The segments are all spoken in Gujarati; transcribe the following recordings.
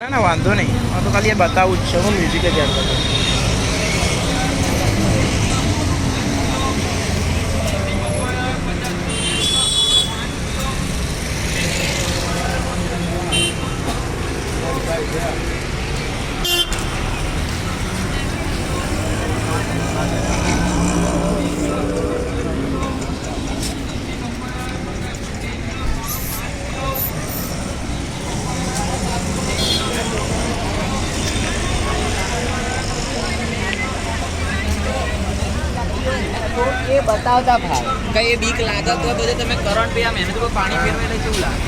ના ના વાંધો નહીં, હું તો ખાલી બતાવું જ છે. હું મ્યુઝિક જ યાદ કરું. એ બતાવતા ભાઈ કઈ બીક લાગે તો બધે તમે કરંટ પી આમ એને તો પાણી ફેરવે એટલે કેવું લાગે.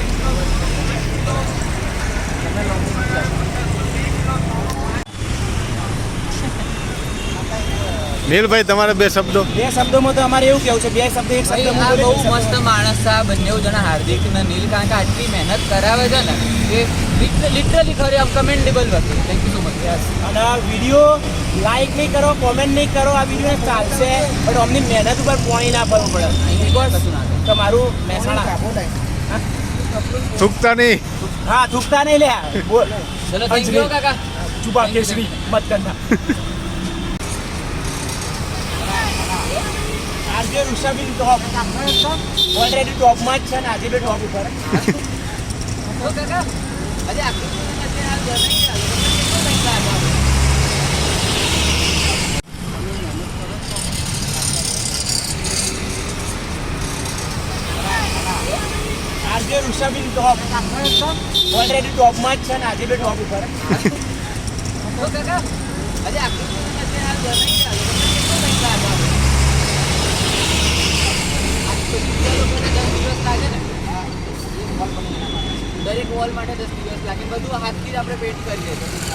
નીલભાઈ તમારા બે શબ્દોમાં તો અમારે એવું કેવું છે, બે શબ્દ એક શબ્દ. આ બહુ મસ્ત માણસ છે આ બંને જણા, હાર્દિક અને નીલ, કારણ કે આટલી મહેનત કરાવે છે ને એ લિટરલી ખરી આમ કમેન્ડેબલ વસ્તુ. Thank you so much. અને વિડીયો લાઈક નહીં કરો, કોમેન્ટ નહીં કરો, આ વિડીયો ચાલશે પણ અમની મહેનત ઉપર પોણી ના પડવું પડે. બિકોઝ તમારું મહેસાણા થૂકતા નહીં. હા થૂકતા નહીં લે. બોલ ચલો થેન્ક યુ કાકા. ચુપા કેસરી મત કરના. આજે ઋષભિન ટોપ ઓલરેડી ટોપમાં જ છે ને આજે બે ટોપ ઉપર. કાકા આજે આખી આજે ઋષભિન ટોપ ઓલરેડી ટોપમાં જ છે ને આજે બે ટોપ ઉપર. કાકા આજે આખી દરેક વોલ માટે 10 દિવસ લાગે, બધું હાથથી જ આપણે પેન્ટ કરીએ છીએ.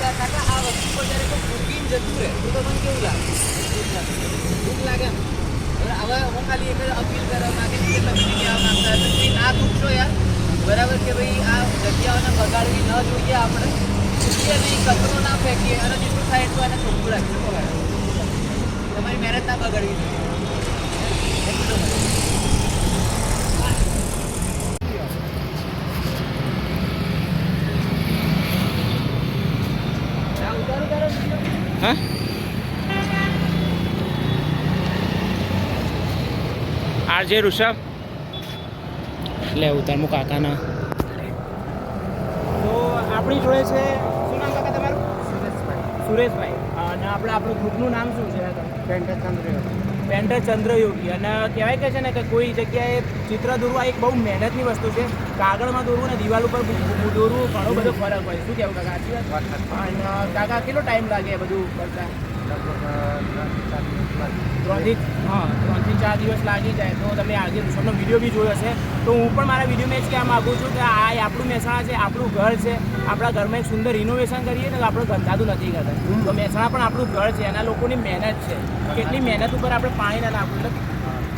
કાકા આ વસ્તુ પર જ્યારે કોઈ ફૂગીને જતું રહે તો મને કેવું લાગે? દુઃખ લાગે ને. હવે હું ખાલી એક જ અપીલ કરવા માંગે કે તમે કહેવા માંગતા હતા ના દુઃખશો યાર, બરાબર કે ભાઈ આ જગ્યાઓને બગાડવી ન જોઈએ, આપણે ફૂગીએ નહીં, કચરો ના ફેંકીએ અને જેટલું થાય એટલું એને ચોખ્ખું રાખીએ. તમારી મહેનત ના બગાડવી જોઈએ. હા આરજે ઋષભ લે ઉતારમું કાકાના. તો આપણી જોડે છે, શું નામ કાકા તમારું? સુરેશભાઈ. અને આપણું ગ્રુપનું નામ શું છે? પેન્ટર ચંદ્રયોગી. અને કહેવાય કે છે ને કે કોઈ જગ્યાએ ચિત્ર દોરવા એક બહુ મહેનતની વસ્તુ છે. કાગળમાં દોરવું ને દિવાલ ઉપર દોરવું ઘણો બધો ફરક હોય. શું કહેવું કાકા? આટલી વાત. અને કાકા કેટલો ટાઈમ લાગે બધું કરતા? 3 થી 4 દિવસ લાગી જાય. તો તમે આજે ઋષભનો વિડીયો બી જોયો હશે. તો હું પણ મારા વિડીયોમાં જ કહેવા માગું છું કે આ આપણું મહેસાણા છે, આપણું ઘર છે. આપણા ઘરમાં એક સુંદર રિનોવેશન કરીએ ને તો આપણે ગંધાતું નથી કરતા. તો મહેસાણા પણ આપણું ઘર છે, એના લોકોની મહેનત છે. કેટલી મહેનત ઉપર આપણે પાણી ના નાખવું, એટલે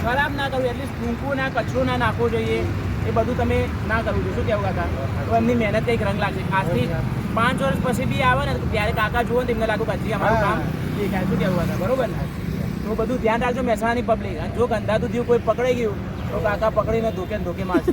ખરાબ ના કરવું, એટલીસ્ટ ટૂંકું ના, કચરો ના નાખવો જોઈએ. એ બધું તમે ના કરવું જોઈએ. શું કહેવું કાકા? તો એમની મહેનત કંઈક રંગ લાગશે. આજથી 5 વર્ષ પછી બી આવે ને ત્યારે કાકા જુઓ ને તેમને લાગુ કાચી અમારું કામ દેખાય. શું કહેવું કાકા? બરોબર ને? તો બધું ધ્યાન રાખજો મહેસાણાની પબ્લિક. અને જો ગંધાતું થયું કોઈ પકડાઈ ગયું તો કાકા પકડીને ધોકે મારશે.